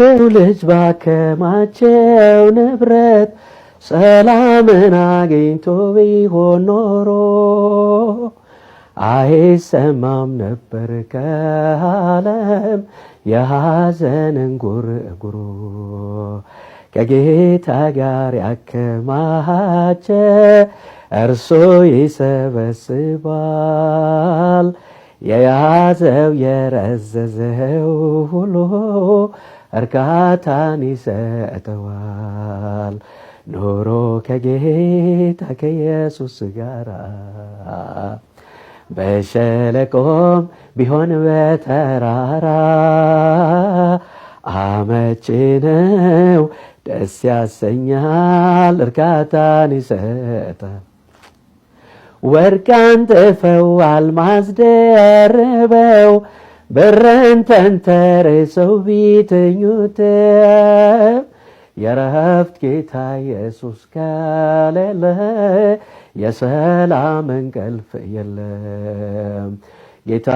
ልጅ ባከማቸው ንብረት ሰላምን አግኝቶ ቢሆን ኖሮ አይሰማም ነበር ከዓለም የሐዘንን ጉርጉሮ። ከጌታ ጋር ያከማቸ እርሱ ይሰበስባል፣ የያዘው የረዘዘው ሁሉ እርካታን ይሰጠዋል። ኑሮ ከጌታ ከኢየሱስ ጋር በሸለቆም ቢሆን በተራራ አመቺ ነው፣ ደስ ያሰኛል፣ እርካታን ይሰጣል። ወርቅ አንጥፈው አልማዝ ደርበው ብርን ተንተርሰው ቢተኙትም የረፍት ጌታ ኢየሱስ ከሌለ የሰላም እንቅልፍ የለም። ጌታ